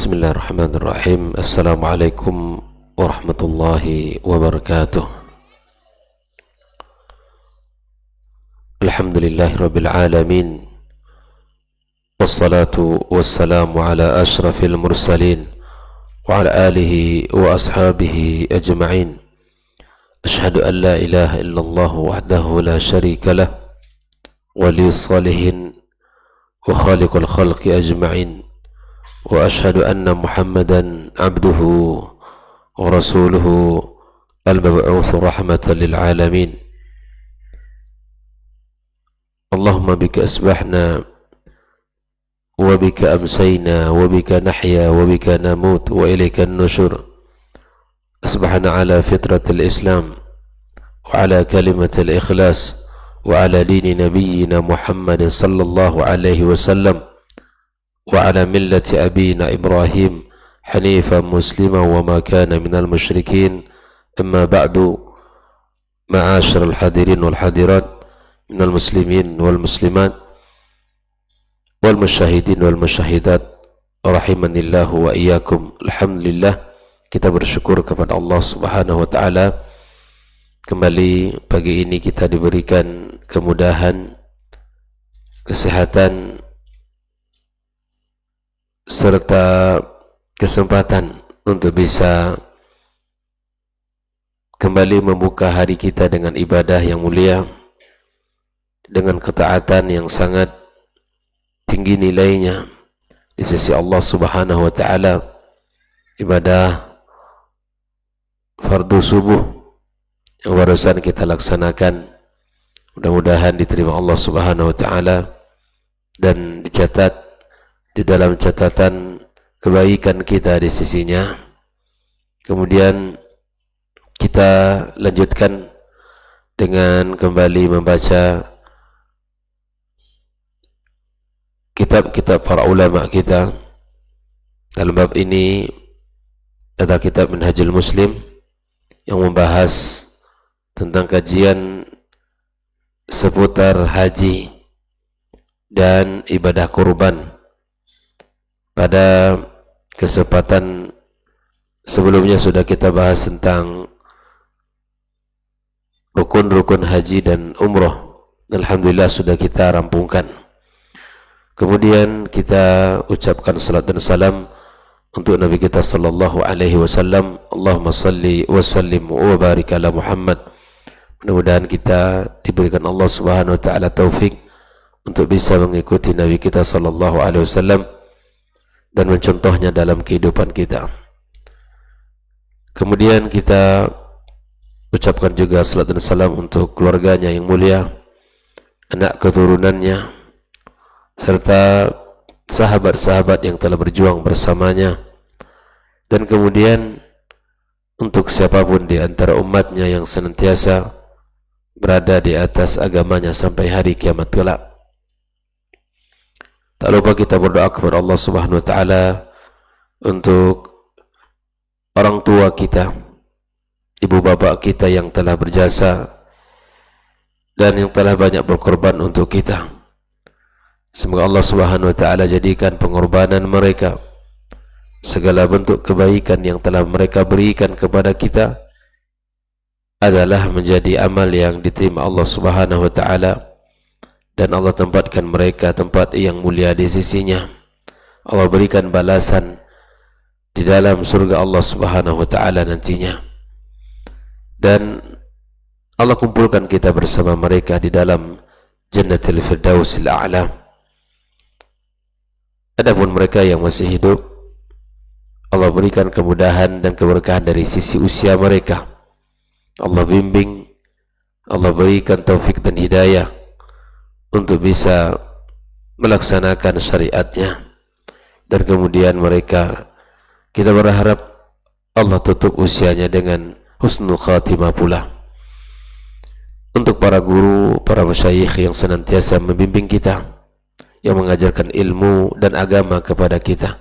Bismillahirrahmanirrahim. Assalamualaikum warahmatullahi wabarakatuh. Alhamdulillahirabbil alamin. Wassalatu wassalamu ala asyrafil mursalin wa ala alihi wa ashabihi ajma'in. Ashhadu an la ilaha illallah wahdahu la syarika lah, waliyus salihin wa khaliqul khalqi ajma'in. Wa ashhadu anna Muhammadan abduhu wa rasuluhu al-mab'utsu rahmatan lil alamin. Allahumma bika asbahna wa bika amsayna wa bika nahya wa bika namut wa ilayka an-nushur. Asbahna ala fitratil Islam wa ala kalimatil ikhlas wa ala dini nabiyyina Muhammad sallallahu alaihi wasallam wa ala millati abina Ibrahim hanifan musliman wa ma kana minal musyrikin. Amma ba'du, ma'asyiral hadirin wal hadirat minal muslimin wal muslimat wal musyahidin wal musyahidat rahimanillahu wa iyyakum. Alhamdulillah, kita bersyukur kepada Allah Subhanahu wa taala. Kembali pagi ini kita diberikan kemudahan, kesehatan serta kesempatan untuk bisa kembali membuka hari kita dengan ibadah yang mulia, dengan ketaatan yang sangat tinggi nilainya di sisi Allah Subhanahu wa taala. Ibadah fardu subuh yang barusan kita laksanakan, mudah-mudahan diterima Allah Subhanahu wa taala dan dicatat di dalam catatan kebaikan kita di sisinya. Kemudian kita lanjutkan dengan kembali membaca kitab-kitab para ulama kita. Dalam bab ini ada kitab Minhajul Muslim yang membahas tentang kajian seputar haji dan ibadah kurban. Pada kesempatan sebelumnya sudah kita bahas tentang rukun-rukun haji dan umroh. Alhamdulillah sudah kita rampungkan. Kemudian kita ucapkan salat dan salam untuk Nabi kita sallallahu alaihi wasallam. Allahumma salli wa sallim wa barik ala Muhammad. Mudah-mudahan kita diberikan Allah Subhanahu wa taala taufik untuk bisa mengikuti Nabi kita sallallahu alaihi wasallam dan mencontohnya dalam kehidupan kita. Kemudian kita ucapkan juga salat dan salam untuk keluarganya yang mulia, anak keturunannya, serta sahabat-sahabat yang telah berjuang bersamanya. Dan kemudian untuk siapapun di antara umatnya yang senantiasa berada di atas agamanya sampai hari kiamat kelak. Tak lupa kita berdoa kepada Allah Subhanahu wa taala untuk orang tua kita, ibu bapak kita yang telah berjasa dan yang telah banyak berkorban untuk kita. Semoga Allah Subhanahu wa taala jadikan pengorbanan mereka, segala bentuk kebaikan yang telah mereka berikan kepada kita adalah menjadi amal yang diterima Allah Subhanahu wa taala, dan Allah tempatkan mereka tempat yang mulia di sisinya. Allah berikan balasan di dalam surga Allah Subhanahu wa taala nantinya, dan Allah kumpulkan kita bersama mereka di dalam Jannatul Firdausil A'la. Adapun mereka yang masih hidup, Allah berikan kemudahan dan keberkahan dari sisi usia mereka. Allah bimbing, Allah berikan taufik dan hidayah untuk bisa melaksanakan syariatnya. Dan kemudian mereka, kita berharap Allah tutup usianya dengan husnul khatimah pula. Untuk para guru, para masyayikh yang senantiasa membimbing kita, yang mengajarkan ilmu dan agama kepada kita,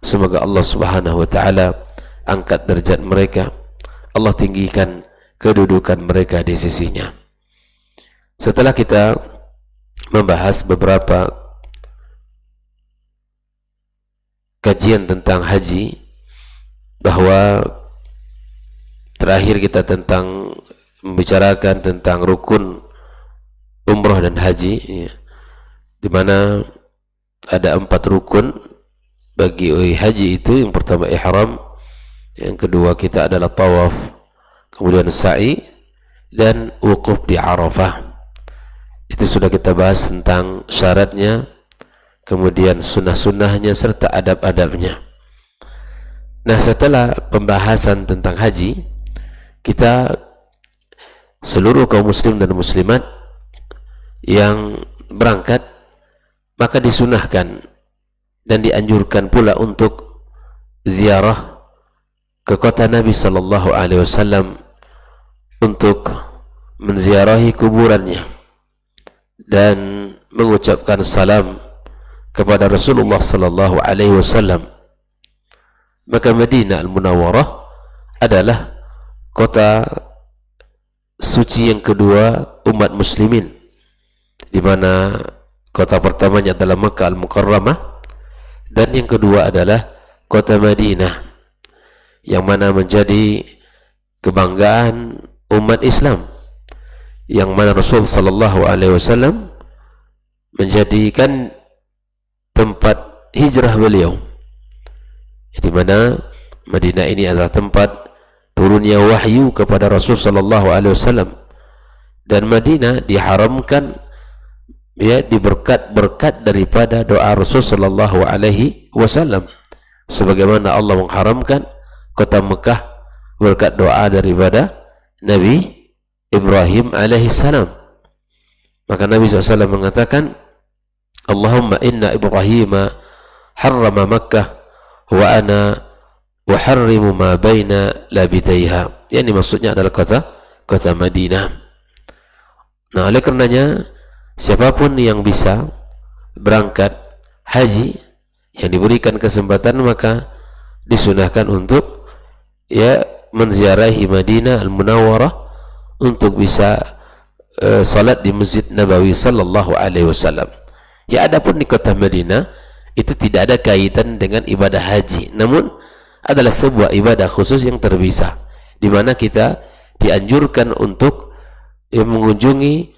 semoga Allah Subhanahu wa taala angkat derajat mereka, Allah tinggikan kedudukan mereka di sisinya. Setelah kita membahas beberapa kajian tentang haji, bahwa terakhir kita tentang membicarakan tentang rukun umroh dan haji, ya, di mana ada 4 rukun bagi haji itu. Yang pertama ihram, yang kedua kita adalah tawaf, kemudian sa'i, dan wukuf di Arafah. Itu sudah kita bahas tentang syaratnya, kemudian sunnah-sunnahnya serta adab-adabnya. Nah, setelah pembahasan tentang haji, kita seluruh kaum muslim dan muslimat yang berangkat, maka disunahkan dan dianjurkan pula untuk ziarah ke kota Nabi sallallahu alaihi wasallam, untuk menziarahi kuburannya dan mengucapkan salam kepada Rasulullah sallallahu alaihi wasallam. Maka Madinah Al-Munawwarah adalah kota suci yang kedua umat muslimin, di mana kota pertamanya adalah Makkah Al-Mukarramah, dan yang kedua adalah kota Madinah, yang mana menjadi kebanggaan umat Islam, yang mana Rasul sallallahu alaihi wasallam menjadikan tempat hijrah beliau, di mana Madinah ini adalah tempat turunnya wahyu kepada Rasul sallallahu alaihi wasallam, dan Madinah diharamkan, ya, diberkat-berkat daripada doa Rasul sallallahu alaihi wasallam, sebagaimana Allah mengharamkan kota Mekah berkat doa daripada Nabi Ibrahim alaihi salam. Maka Nabi SAW mengatakan, Allahumma inna Ibrahim harrama Makkah wa ana uharrimu ma baina labitaiha. Yang maksudnya adalah kota Madinah. Nah, oleh karenanya siapapun yang bisa berangkat haji, yang diberikan kesempatan, maka disunahkan untuk, ya, menziarahi Madinah Al-Munawwarah untuk bisa salat di Masjid Nabawi sallallahu alaihi wasallam. Ya, adapun di kota Madinah itu tidak ada kaitan dengan ibadah haji, namun adalah sebuah ibadah khusus yang terpisah, di mana kita dianjurkan untuk, ya, mengunjungi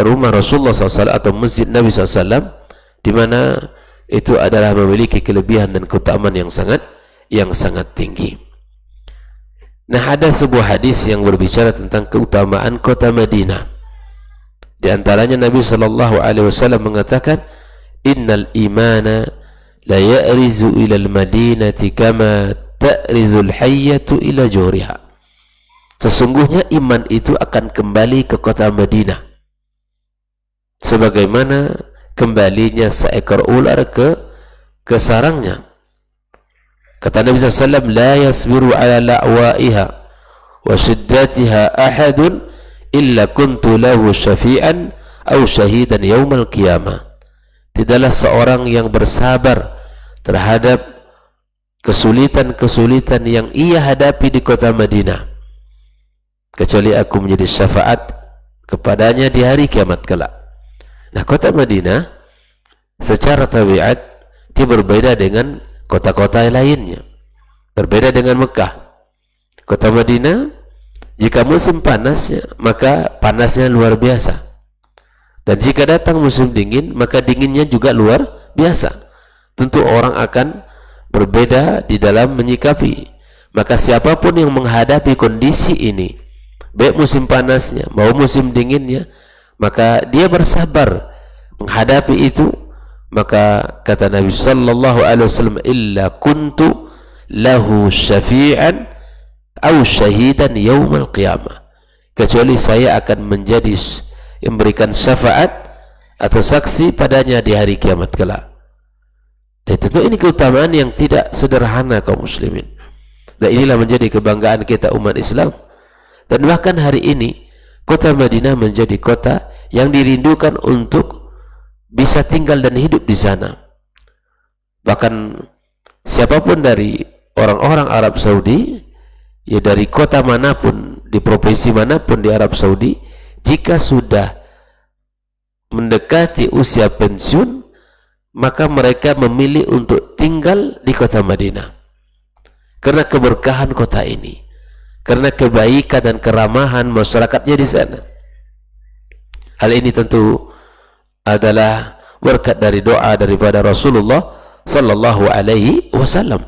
rumah Rasulullah SAW atau Masjid Nabi SAW, di mana itu adalah memiliki kelebihan dan keutamaan yang sangat tinggi. Nah, ada sebuah hadis yang berbicara tentang keutamaan kota Madinah. Di antaranya Nabi sallallahu alaihi wasallam mengatakan, innal imana la ya'rizu ila al-madinati kama ta'rizu al-hayyatu ila juriha. Sesungguhnya iman itu akan kembali ke kota Madinah sebagaimana kembalinya seekor ular ke sarangnya. Kata Nabi SAW, la yasbiru ala la'waiha wa shiddatiha ahadun illa kuntu lahu syafi'an aw syahidan yawmal qiyamah. Tidaklah seorang yang bersabar terhadap kesulitan-kesulitan yang ia hadapi di kota Madinah, kecuali aku menjadi syafaat kepadanya di hari kiamat kelak. Nah, kota Madinah secara tabiat dia berbeda dengan kota-kota lainnya, berbeda dengan Mekah. Kota Madinah jika musim panasnya, maka panasnya luar biasa, dan jika datang musim dingin, maka dinginnya juga luar biasa. Tentu orang akan berbeda di dalam menyikapi. Maka siapapun yang menghadapi kondisi ini, baik musim panasnya maupun musim dinginnya, maka dia bersabar menghadapi itu, maka kata Nabi sallallahu alaihi wasallam, illa kuntu lahu syafi'an aw syahidan yaumal qiyamah, kecuali saya akan menjadi yang memberikan syafaat atau saksi padanya di hari kiamat kelak. Dan tentu ini keutamaan yang tidak sederhana kaum muslimin, dan inilah menjadi kebanggaan kita umat Islam. Dan bahkan hari ini kota Madinah menjadi kota yang dirindukan untuk bisa tinggal dan hidup di sana. Bahkan siapapun dari orang-orang Arab Saudi, ya, dari kota manapun, di provinsi manapun di Arab Saudi, jika sudah mendekati usia pensiun, maka mereka memilih untuk tinggal di kota Madinah karena keberkahan kota ini, karena kebaikan dan keramahan masyarakatnya di sana. Hal ini tentu adalah berkat dari doa daripada Rasulullah sallallahu alaihi wasallam.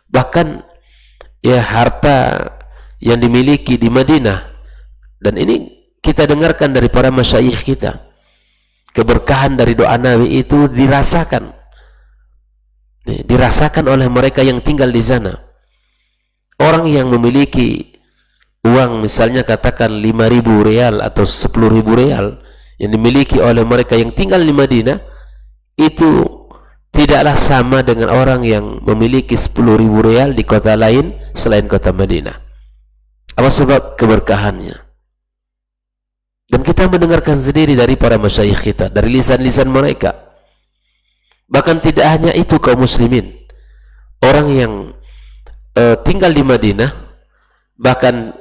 Bahkan ya harta yang dimiliki di Madinah, dan ini kita dengarkan dari para masyayikh kita, keberkahan dari doa Nabi itu dirasakan oleh mereka yang tinggal di sana. Orang yang memiliki uang, misalnya katakan 5.000 real atau 10.000 real yang dimiliki oleh mereka yang tinggal di Madinah, itu tidaklah sama dengan orang yang memiliki 10.000 real di kota lain selain kota Madinah. Apa sebab? Keberkahannya. Dan kita mendengarkan sendiri dari para masyayikh kita, dari lisan-lisan mereka. Bahkan tidak hanya itu, kaum muslimin, orang yang tinggal di Madinah, bahkan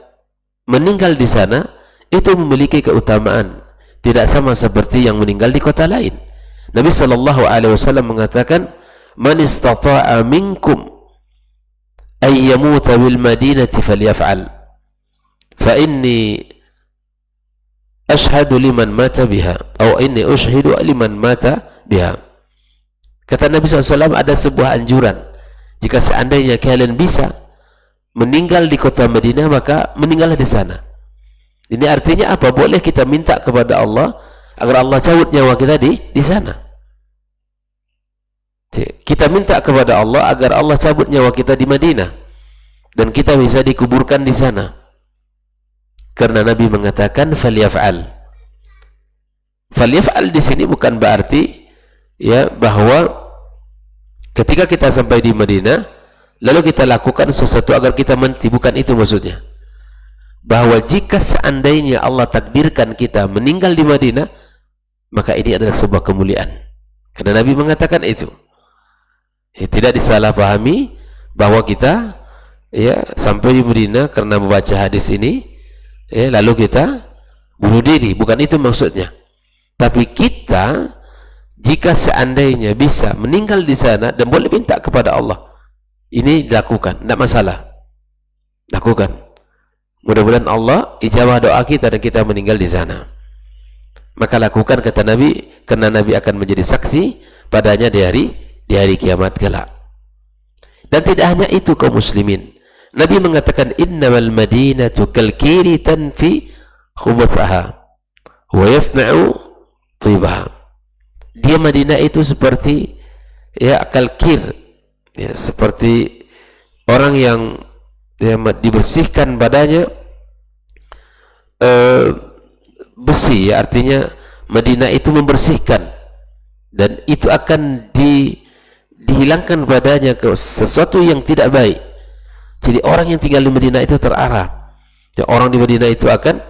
meninggal di sana, itu memiliki keutamaan tidak sama seperti yang meninggal di kota lain. Nabi sallallahu alaihi wasallam mengatakan, "Man istata'a minkum ay yamuta bil madinati falyaf'al, fa inni ashhadu liman mata biha, atau inni ushhidu liman mata biha." Kata Nabi SAW, ada sebuah anjuran, jika seandainya kalian bisa meninggal di kota Madinah, maka meninggallah di sana. Ini artinya apa? Boleh kita minta kepada Allah agar Allah cabut nyawa kita di sana. Kita minta kepada Allah agar Allah cabut nyawa kita di Madinah dan kita bisa dikuburkan di sana. Karena Nabi mengatakan falyaf'al. Falyaf'al di sini bukan berarti ya bahwa ketika kita sampai di Madinah lalu kita lakukan sesuatu agar kita mati, bukan itu maksudnya. Bahwa jika seandainya Allah takdirkan kita meninggal di Madinah, maka ini adalah sebuah kemuliaan. Karena Nabi mengatakan itu. Tidak disalahpahami bahwa kita ya sampai di Madinah karena membaca hadis ini ya, lalu kita bunuh diri, bukan itu maksudnya. Tapi kita jika seandainya bisa meninggal di sana dan boleh minta kepada Allah, ini dilakukan, tidak masalah, lakukan. Mudah-mudahan Allah ijabah doa kita dan kita meninggal di sana. Maka lakukan, kata Nabi, karena Nabi akan menjadi saksi padanya di hari kiamat kelak. Dan tidak hanya itu, kaum muslimin, Nabi mengatakan innamal madinatu kalkiri tanfi khubathaha wa yasna'u tibaha. Dia Madinah itu seperti ya kalkir, ya, seperti orang yang ya, dibersihkan badannya besi, ya, artinya Madinah itu membersihkan dan itu akan dihilangkan badannya ke sesuatu yang tidak baik. Jadi orang yang tinggal di Madinah itu terarah. Ya, orang di Madinah itu akan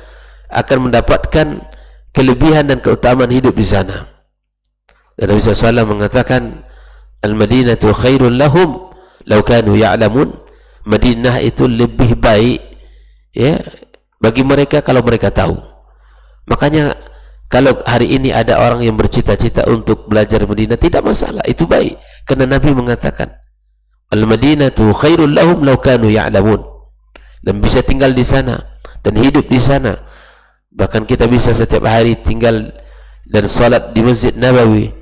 mendapatkan kelebihan dan keutamaan hidup di sana. Dan Nabi SAW mengatakan al-Madinatu khairun lahum law kanu ya'lamun. Madinah itu lebih baik ya bagi mereka kalau mereka tahu. Makanya kalau hari ini ada orang yang bercita-cita untuk belajar Madinah, tidak masalah, itu baik. Karena Nabi mengatakan al-Madinatu khairul lahum law kanu ya'lamun. Dan bisa tinggal di sana dan hidup di sana. Bahkan kita bisa setiap hari tinggal dan salat di Masjid Nabawi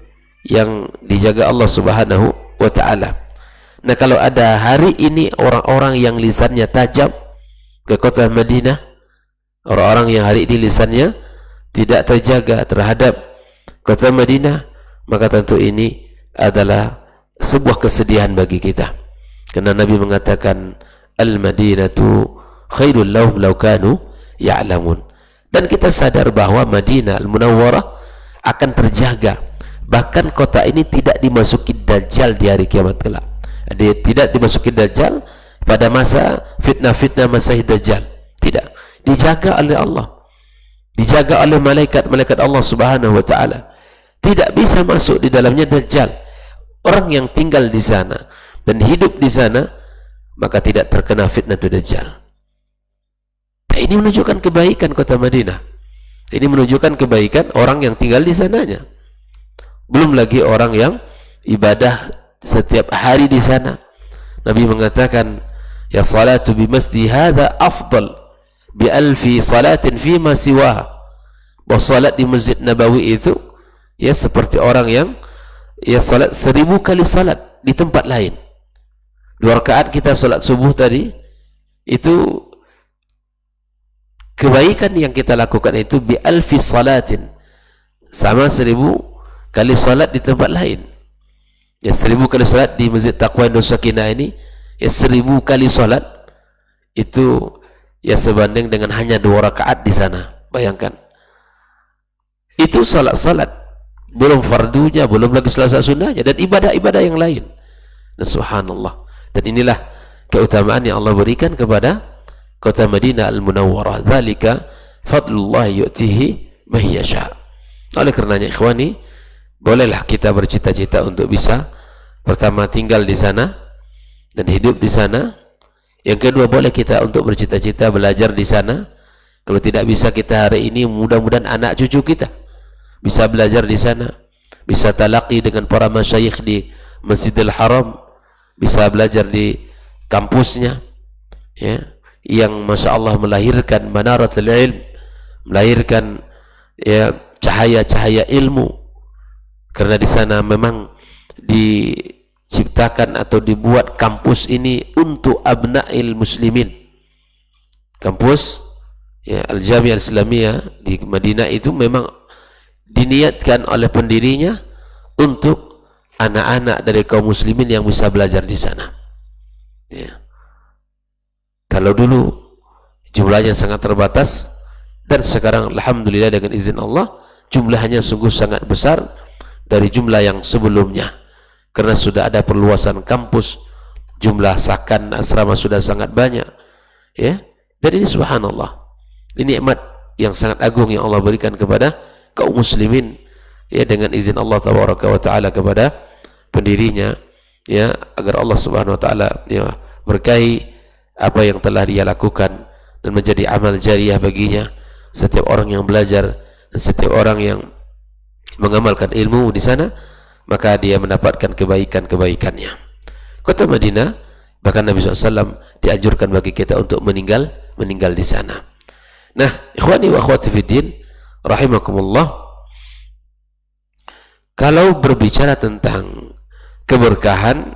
yang dijaga Allah Subhanahu wa ta'ala. Nah, kalau ada hari ini orang-orang yang lisannya tajam ke kota Madinah, orang-orang yang hari ini lisannya tidak terjaga terhadap kota Madinah, maka tentu ini adalah sebuah kesedihan bagi kita. Karena Nabi mengatakan al-Madinatu khairul lahum law kanu ya'lamun. Dan kita sadar bahwa Madinah Al-Munawwarah akan terjaga. Bahkan kota ini tidak dimasuki Dajjal di hari kiamat kelak. Dia tidak dimasuki Dajjal pada masa fitnah-fitnah Masih Dajjal. Tidak, dijaga oleh Allah, dijaga oleh malaikat-malaikat Allah Subhanahu wa ta'ala. Tidak bisa masuk di dalamnya Dajjal. Orang yang tinggal di sana dan hidup di sana maka tidak terkena fitnah Dajjal. Nah, ini menunjukkan kebaikan kota Madinah. Ini menunjukkan kebaikan orang yang tinggal di sananya. Belum lagi orang yang ibadah setiap hari di sana. Nabi mengatakan, ya salatu bi masjid hadza afdal bi alfi salatin fi ma siwaha. Bahwa salat di Masjid Nabawi itu ya seperti orang yang ya salat 1000 kali salat di tempat lain. 2 rakaat kita salat subuh tadi, itu kebaikan yang kita lakukan itu bi alfi salatin, sama 1000 kali salat di tempat lain. Ya 1000 kali salat di Masjid Taqwa Indus Sakinah ini, ya 1000 kali salat itu ya sebanding dengan hanya 2 rakaat di sana. Bayangkan. Itu salat-salat, belum fardunya, belum lagi salat sunnahnya, dan ibadah-ibadah yang lain. Nah, subhanallah. Dan inilah keutamaan yang Allah berikan kepada kota Madinah Al-Munawwarah. Dzalika fadlullah yu'tihi man yasha. Oleh karenanya ikhwani, bolehlah kita bercita-cita untuk bisa pertama tinggal di sana dan hidup di sana. Yang kedua, boleh kita untuk bercita-cita belajar di sana. Kalau tidak bisa kita hari ini, mudah-mudahan anak cucu kita bisa belajar di sana, bisa talaqi dengan para masyayikh di Masjidil Haram, bisa belajar di kampusnya, ya, yang masya Allah melahirkan manaratul ilm, melahirkan ya cahaya-cahaya ilmu. Karena di sana memang diciptakan atau dibuat kampus ini untuk abna'il muslimin. Kampus ya Al-Jami'ah Al-Islamiyah di Madinah itu memang diniatkan oleh pendirinya untuk anak-anak dari kaum muslimin yang bisa belajar di sana. Ya. Kalau dulu jumlahnya sangat terbatas, dan sekarang alhamdulillah dengan izin Allah jumlahnya sungguh sangat besar dari jumlah yang sebelumnya, karena sudah ada perluasan kampus, jumlah sakan asrama sudah sangat banyak, ya. Dan ini subhanallah, ini nikmat yang sangat agung yang Allah berikan kepada kaum muslimin, ya, dengan izin Allah tabaraka wa taala kepada pendirinya, ya, agar Allah subhanahu wa taala ya berkahi apa yang telah dia lakukan dan menjadi amal jariah baginya. Setiap orang yang belajar dan setiap orang yang mengamalkan ilmu di sana, maka dia mendapatkan kebaikan-kebaikannya. Kota Madinah, bahkan Nabi SAW dianjurkan bagi kita untuk meninggal di sana. Nah, ikhwani wa akhwati fiddin rahimakumullah, kalau berbicara tentang keberkahan,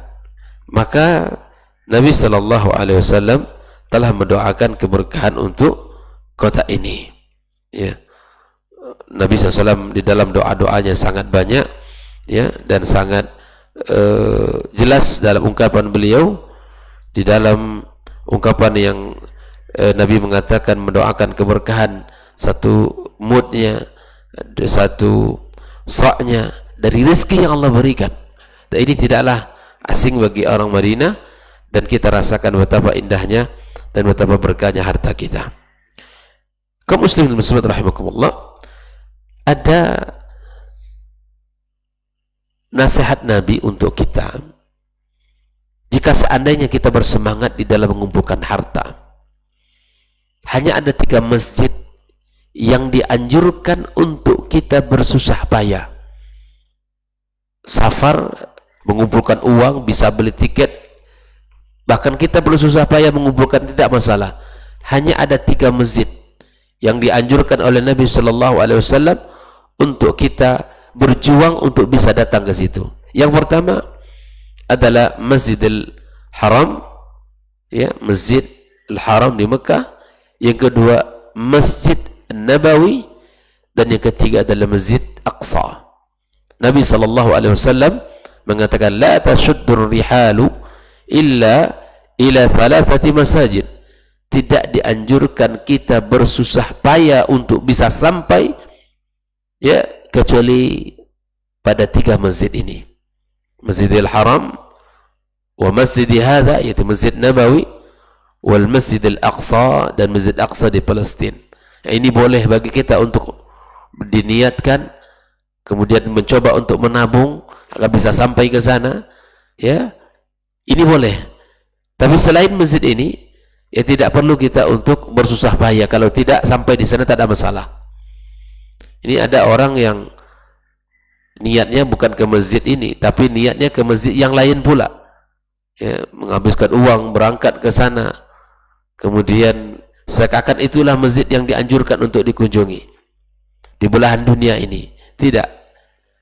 maka Nabi SAW telah mendoakan keberkahan untuk kota ini, ya. Nabi SAW di dalam doa-doanya sangat banyak, ya, dan sangat jelas dalam ungkapan beliau. Di dalam ungkapan yang Nabi mengatakan mendoakan keberkahan, satu mudnya, satu sa'nya dari rezeki yang Allah berikan. Dan ini tidaklah asing bagi orang Madinah, dan kita rasakan betapa indahnya dan betapa berkahnya harta kita. Kaum muslimin muslimat rahimakumullah, ada nasihat Nabi untuk kita. Jika seandainya kita bersemangat di dalam mengumpulkan harta, hanya ada 3 masjid yang dianjurkan untuk kita bersusah payah. Safar, mengumpulkan uang, bisa beli tiket, bahkan kita bersusah payah mengumpulkan, tidak masalah. Hanya ada 3 masjid yang dianjurkan oleh Nabi SAW untuk kita berjuang untuk bisa datang ke situ. Yang pertama adalah Masjidil Haram, ya, Masjidil Haram di Mekah. Yang kedua Masjid Nabawi, dan yang ketiga adalah Masjid Aqsa. Nabi SAW mengatakan, la tashuddur rihalu illa ila 3 masajid. Tidak dianjurkan kita bersusah payah untuk bisa sampai, ya, kecuali pada 3 masjid ini. Masjidil Haram, wa masjid hadha, yaitu Masjid Nabawi, wal Masjidil Aqsa, dan Masjid Aqsa di Palestina. Ini boleh bagi kita untuk diniatkan, kemudian mencoba untuk menabung agar bisa sampai ke sana, ya, ini boleh. Tapi selain masjid ini, ya, tidak perlu kita untuk bersusah payah. Kalau tidak sampai di sana tak ada masalah. Ini ada orang yang niatnya bukan ke masjid ini, tapi niatnya ke masjid yang lain pula, ya, menghabiskan uang berangkat ke sana, kemudian seakan itulah masjid yang dianjurkan untuk dikunjungi di belahan dunia ini. Tidak,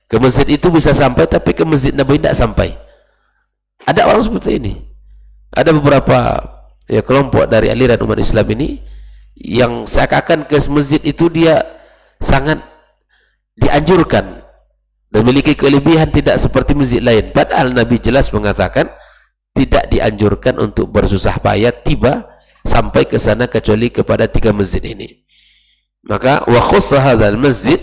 ke masjid itu bisa sampai, tapi ke masjid Nabawi tidak sampai. Ada orang seperti ini. Ada beberapa ya kelompok dari aliran umat Islam ini yang seakan ke masjid itu dia sangat dianjurkan dan memiliki kelebihan tidak seperti masjid lain. Padahal Nabi jelas mengatakan tidak dianjurkan untuk bersusah payah tiba sampai ke sana kecuali kepada 3 masjid ini. Maka wa khussa hadzal masjid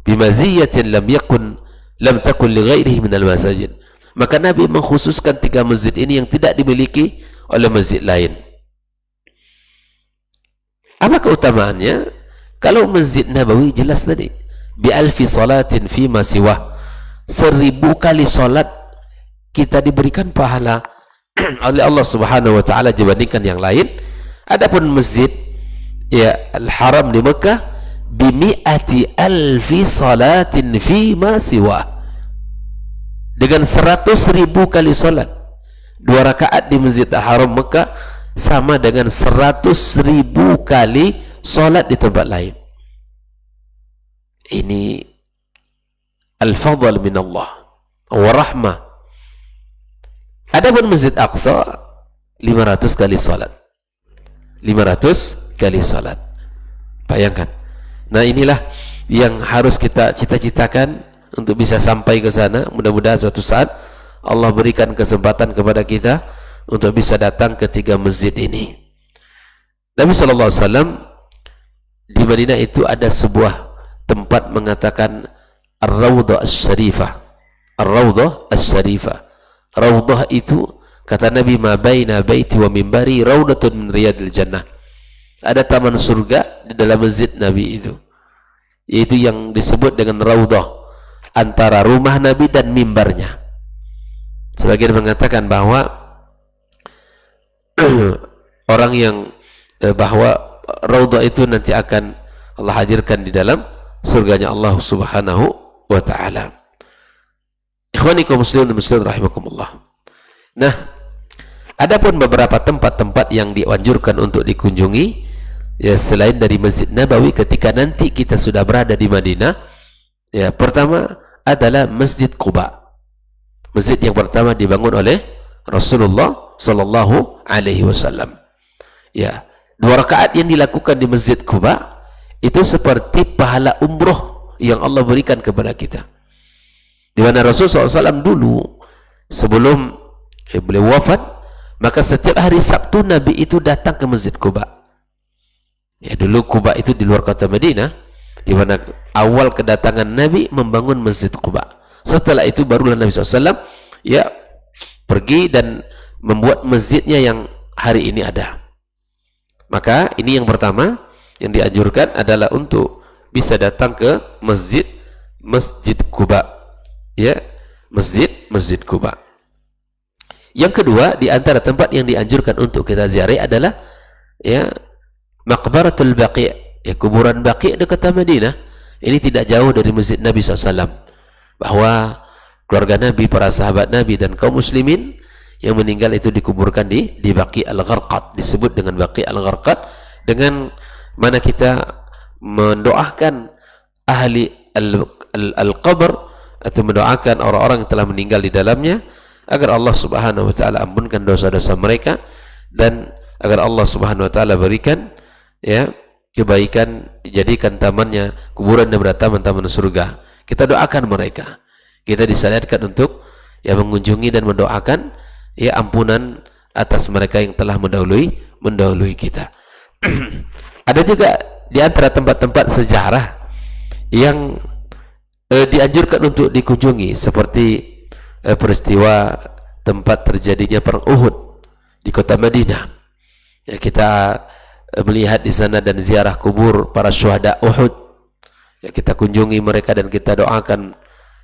bimaziyatin lam takun li ghairihi minal masajid. Maka Nabi mengkhususkan 3 masjid ini yang tidak dimiliki oleh masjid lain. Apa keutamaannya? Kalau Masjid Nabawi jelas tadi bi alfi salatin fi ma siwah, 1000 kali salat kita diberikan pahala oleh Allah Subhanahu wa taala dibandingkan yang lain. Adapun masjid ya Al-Haram di Mekah bi mi'ati alfi salatin fi ma siwah, dengan 100.000 kali salat 2 rakaat di Masjid Al-Haram Mekah sama dengan 100.000 kali salat di tempat lain. Ini al-fadl min Allah wa rahmah. Adapun Masjid Aqsa 500 kali salat. 500 kali salat. Bayangkan. Nah, inilah yang harus kita cita-citakan untuk bisa sampai ke sana. Mudah-mudahan suatu saat Allah berikan kesempatan kepada kita untuk bisa datang ke 3 masjid ini. Nabi SAW di Madinah itu ada sebuah tempat mengatakan Ar-Rawdah As-Syarifah. Ar-Rawdah As-Syarifah. Rawdah itu kata Nabi, ma baina baiti wa mimbari rawdatun min riyadil jannah. Ada taman surga di dalam masjid Nabi itu, yaitu yang disebut dengan Rawdah, antara rumah Nabi dan mimbarnya. Sebagian mengatakan bahwa orang yang bahwa Rawdah itu nanti akan Allah hadirkan di dalam surganya Allah Subhanahu wa ta'ala. Ikhwanikum muslimin dan muslimin rahimakumullah. Nah, adapun beberapa tempat-tempat yang dianjurkan untuk dikunjungi ya selain dari Masjid Nabawi ketika nanti kita sudah berada di Madinah, ya pertama adalah Masjid Quba. Masjid yang pertama dibangun oleh Rasulullah sallallahu alaihi wasallam. Ya, 2 rakaat yang dilakukan di Masjid Quba itu seperti pahala umroh yang Allah berikan kepada kita. Di mana Rasulullah SAW dulu sebelum beliau wafat, maka setiap hari Sabtu Nabi itu datang ke Masjid Quba. Ya, dulu Quba itu di luar kota Madinah, di mana awal kedatangan Nabi membangun Masjid Quba. Setelah itu barulah Nabi SAW ya pergi dan membuat masjidnya yang hari ini ada. Maka ini yang pertama yang dianjurkan adalah untuk bisa datang ke Masjid Quba, ya, Masjid Quba. Yang kedua di antara tempat yang dianjurkan untuk kita ziarah adalah ya Maqbaratul Baqi', ya kuburan Baqi' dekat Madinah. Ini tidak jauh dari Masjid Nabi SAW. Bahwa keluarga Nabi, para sahabat Nabi dan kaum muslimin yang meninggal itu dikuburkan di Baqi' Al-Gharqad, disebut dengan Baqi' Al-Gharqad, dengan mana kita mendoakan ahli al-qabr atau mendoakan orang-orang yang telah meninggal di dalamnya agar Allah Subhanahu wa taala ampunkan dosa-dosa mereka dan agar Allah Subhanahu wa taala berikan ya kebaikan, jadikan tamannya kuburan dan taman-taman surga. Kita doakan mereka. Kita disyariatkan untuk ya mengunjungi dan mendoakan ya ampunan atas mereka yang telah mendahului kita. Ada juga di antara tempat-tempat sejarah yang dianjurkan untuk dikunjungi seperti peristiwa tempat terjadinya perang Uhud di kota Madinah. Ya, kita melihat di sana dan ziarah kubur para syuhada Uhud. Ya, kita kunjungi mereka dan kita doakan.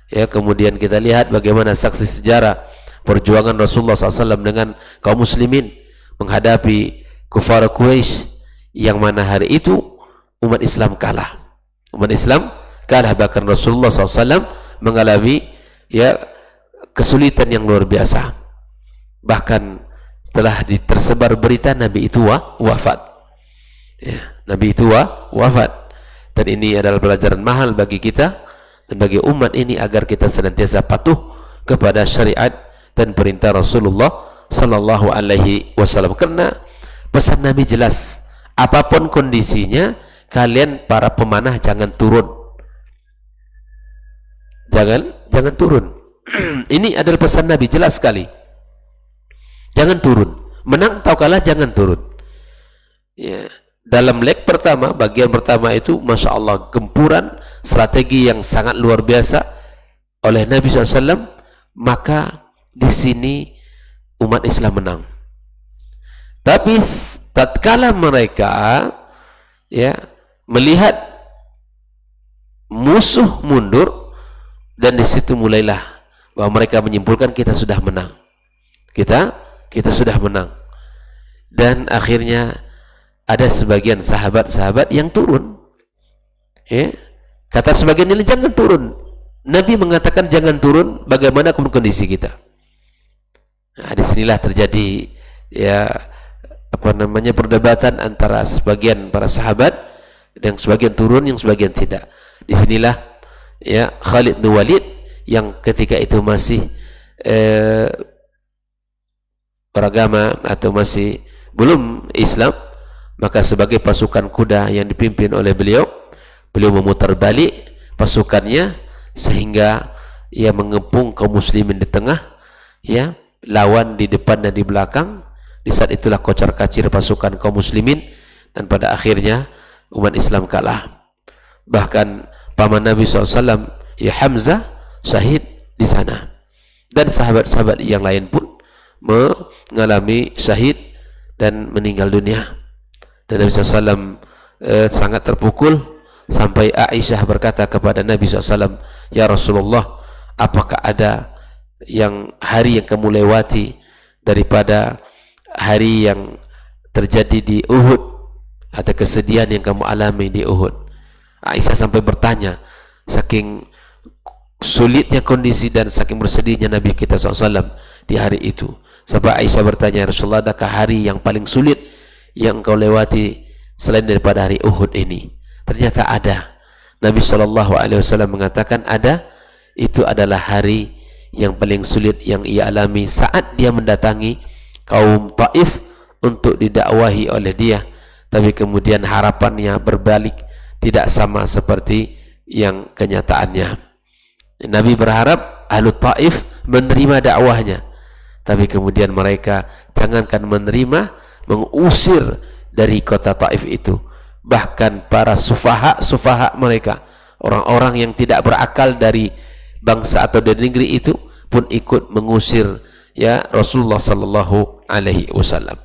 Ya, kemudian kita lihat bagaimana saksi sejarah perjuangan Rasulullah SAW dengan kaum muslimin menghadapi kufar Quraisy, yang mana hari itu umat Islam kalah. Umat Islam kalah, bahkan Rasulullah SAW mengalami ya kesulitan yang luar biasa. Bahkan setelah tersebar berita Nabi itu wafat. Ya, Nabi itu wafat. Dan ini adalah pelajaran mahal bagi kita dan bagi umat ini agar kita senantiasa patuh kepada syariat dan perintah Rasulullah sallallahu alaihi wasallam. Karena pesan Nabi jelas, apapun kondisinya, kalian para pemanah jangan turun. Jangan turun. Ini adalah pesan Nabi jelas sekali. Jangan turun. Menang atau kalah jangan turun. Ya. Dalam leg pertama, bagian pertama itu Masya Allah, gempuran strategi yang sangat luar biasa oleh Nabi SAW, maka di sini umat Islam menang. Tapi tatkala mereka ya melihat musuh mundur, dan di situ mulailah bahwa mereka menyimpulkan kita sudah menang. Kita sudah menang. Dan akhirnya ada sebagian sahabat-sahabat yang turun. Ya. Kata sebagian ini jangan turun. Nabi mengatakan jangan turun bagaimanapun kondisi kita. Nah, disinilah terjadi ya perdebatan antara sebagian para sahabat, yang sebagian turun, yang sebagian tidak. Disinilah ya Khalid bin Walid yang ketika itu masih beragama atau masih belum Islam, maka sebagai pasukan kuda yang dipimpin oleh beliau memutar balik pasukannya sehingga ia mengepung kaum muslimin di tengah, ya, lawan di depan dan di belakang. Di saat itulah kocar-kacir pasukan kaum muslimin dan pada akhirnya umat Islam kalah. Bahkan paman Nabi SAW, ya Hamzah, syahid di sana, dan sahabat-sahabat yang lain pun mengalami syahid dan meninggal dunia. Dan Nabi SAW sangat terpukul sampai Aisyah berkata kepada Nabi SAW, ya Rasulullah, apakah ada hari yang kamu lewati daripada hari yang terjadi di Uhud, atau kesedihan yang kamu alami di Uhud? Aisyah sampai bertanya, saking sulitnya kondisi dan saking bersedihnya Nabi kita SAW di hari itu, sampai Aisyah bertanya, Rasulullah, adakah hari yang paling sulit yang engkau lewati selain daripada hari Uhud ini? Ternyata ada. Nabi SAW mengatakan ada. Itu adalah hari yang paling sulit yang ia alami saat dia mendatangi kaum Taif untuk didakwahi oleh dia, tapi kemudian harapannya berbalik, tidak sama seperti yang kenyataannya. Nabi berharap ahlu Taif menerima dakwahnya, tapi kemudian mereka jangankan menerima, mengusir dari kota Taif itu. Bahkan para sufaha mereka, orang-orang yang tidak berakal dari bangsa atau dari negeri itu pun ikut mengusir ya Rasulullah sallallahu alaihi wasallam.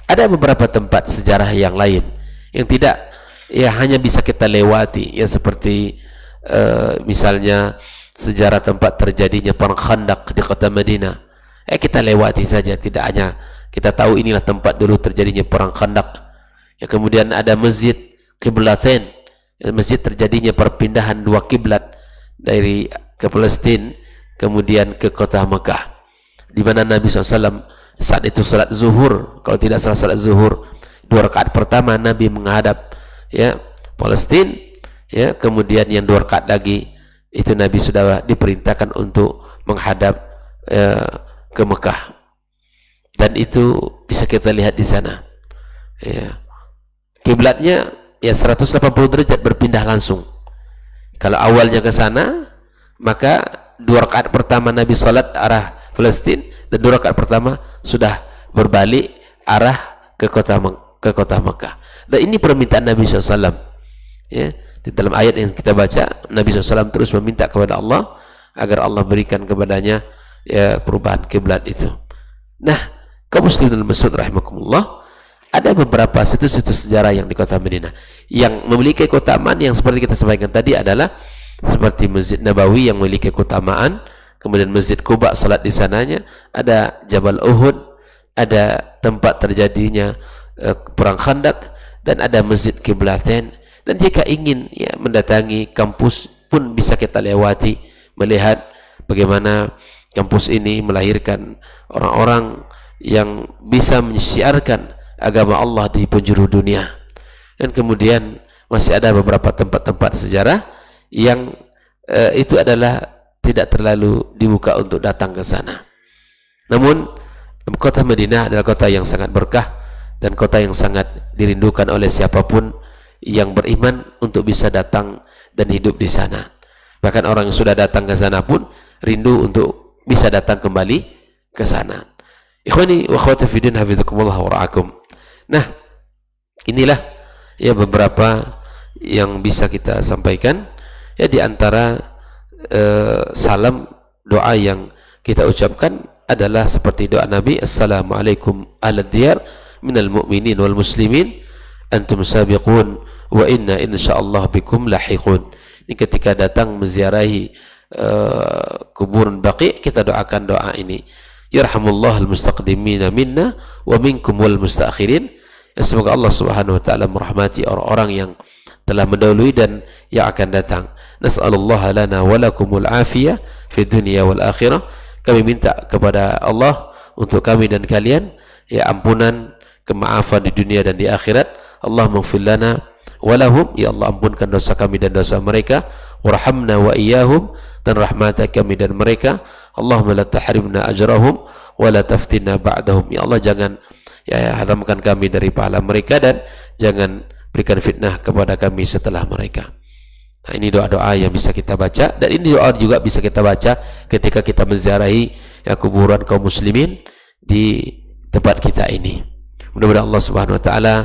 Ada beberapa tempat sejarah yang lain yang tidak ya hanya bisa kita lewati, ya seperti misalnya sejarah tempat terjadinya perang Khandaq di kota Madinah. Kita lewati saja, tidak hanya kita tahu inilah tempat dulu terjadinya perang Khandaq. Ya, kemudian ada masjid Qiblatain, masjid terjadinya perpindahan dua kiblat dari ke Palestina kemudian ke kota Mekah, di mana Nabi SAW saat itu salat zuhur, kalau tidak salah salat zuhur 2 rakaat pertama Nabi menghadap ya Palestina, ya, kemudian yang 2 rakaat lagi itu Nabi sudah diperintahkan untuk menghadap ke Mekah, dan itu bisa kita lihat di sana. Ya. Kiblatnya ya 180 derajat berpindah langsung. Kalau awalnya ke sana, maka 2 rakaat pertama Nabi salat arah Palestina, dan 2 rakaat pertama sudah berbalik arah ke kota Mekah. Dan ini permintaan Nabi SAW. Ya, di dalam ayat yang kita baca, Nabi SAW terus meminta kepada Allah agar Allah berikan kepadanya ya perubahan kiblat itu. Nah, kaum muslimin Mas'ud rahimakumullah, ada beberapa situs-situs sejarah yang di kota Madinah yang memiliki keutamaan yang seperti kita sampaikan tadi, adalah seperti Masjid Nabawi yang memiliki keutamaan, kemudian Masjid Quba salat di sananya, ada Jabal Uhud, ada tempat terjadinya perang Khandaq, dan ada Masjid Qiblatain. Dan jika ingin ya mendatangi kampus pun bisa kita lewati, melihat bagaimana kampus ini melahirkan orang-orang yang bisa menyiarkan agama Allah di penjuru dunia. Dan kemudian masih ada beberapa tempat-tempat sejarah yang itu adalah tidak terlalu dibuka untuk datang ke sana. Namun kota Madinah adalah kota yang sangat berkah dan kota yang sangat dirindukan oleh siapapun yang beriman untuk bisa datang dan hidup di sana. Bahkan orang yang sudah datang ke sana pun rindu untuk bisa datang kembali ke sana. Ikhwani wa akhwati fi din, hafizakumullah wa ra'akum. Nah, inilah ya beberapa yang bisa kita sampaikan ya, di antara salam doa yang kita ucapkan adalah seperti doa Nabi, assalamualaikum ala diyar minal mu'minin wal muslimin antum sabiqun wa inna insyaallah bikum lahiqun. Ini ketika datang menziarahi kuburan Baqi, kita doakan doa ini, yarhamullah al-mustaqdimina minna wa minkum wal mustaakhirin. Ya, semoga Allah Subhanahu wa taala merahmati orang-orang yang telah mendahului dan yang akan datang. Nas'alullah lana wa lakumul afiyah fi dunya wal akhirah. Kami minta kepada Allah untuk kami dan kalian ya ampunan, kemaafan di dunia dan di akhirat. Allahumma ighfir lana wa lahum, ya Allah ampunkan dosa kami dan dosa mereka, warhamna wa iyyahum, dan rahmati kami dan mereka. Allahumma la tahrimna ajrahum wa la taftinna ba'dahum, ya Allah jangan ya haramkan kami dari pahala mereka dan jangan berikan fitnah kepada kami setelah mereka. Nah, ini doa-doa yang bisa kita baca, dan ini doa juga bisa kita baca ketika kita menziarahi ya kuburan kaum muslimin di tempat kita ini. Mudah-mudahan Allah Subhanahu wa taala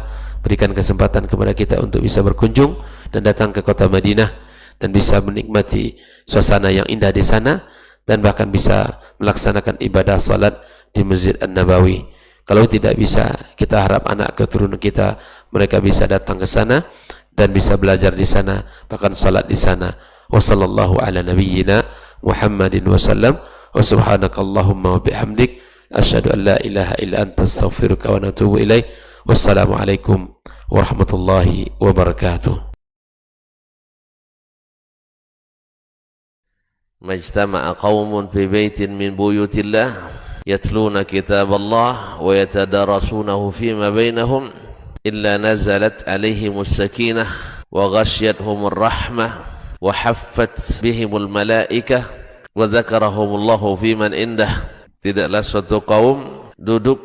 berikan kesempatan kepada kita untuk bisa berkunjung dan datang ke kota Madinah dan bisa menikmati suasana yang indah di sana, dan bahkan bisa melaksanakan ibadah salat di Masjid An-Nabawi. Kalau tidak bisa, kita harap anak keturunan kita mereka bisa datang ke sana dan bisa belajar di sana, bahkan salat di sana. Wa sallallahu ala nabiyyina Muhammadin wa sallam, wa subhanakallahumma wa bihamdik, asyhadu an la ilaha illa anta, astaghfiruka wa atubu ilaik. Wassalamu alaikum warahmatullahi wabarakatuh. Majtama'a qaumun fi baitin min buyutillah yatluna kitaballah wa yatadarasunahu fima bainahum illa nazalat alaihimus sakinah wa ghasyiyatuhumur rahmah wa haffat bihimul malaikah wa dzakarahumullahu fiman indah. Tidaklah suatu kaum duduk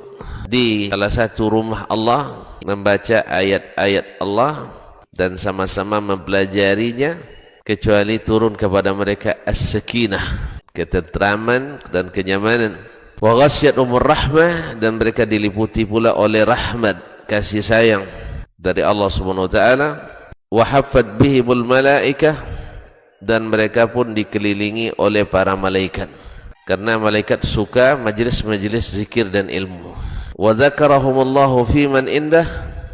di salah satu rumah Allah membaca ayat-ayat Allah dan sama-sama mempelajarinya kecuali turun kepada mereka as-sakinah, ketentraman dan kenyamanan, wa ghasyiyatuhumur rahmah, dan mereka diliputi pula oleh rahmat, kasih sayang dari Allah Subhanahu wa taala, wa haffat bihimul malaikah, dan mereka pun dikelilingi oleh para malaikat, karena malaikat suka majlis-majlis zikir dan ilmu. Wa dzakarahumullahu fiman indah,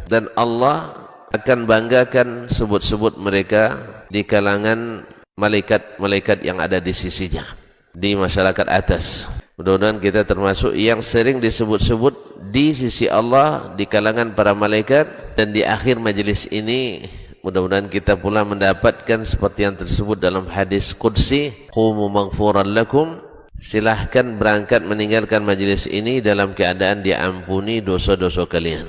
dan Allah akan banggakan sebut-sebut mereka di kalangan malaikat-malaikat yang ada di sisinya, di masyarakat atas. Mudah-mudahan kita termasuk yang sering disebut-sebut di sisi Allah di kalangan para malaikat, dan di akhir majelis ini mudah-mudahan kita pula mendapatkan seperti yang tersebut dalam hadis qudsi, qumu maghfuran lakum, silahkan berangkat meninggalkan majelis ini dalam keadaan diampuni dosa-dosa kalian.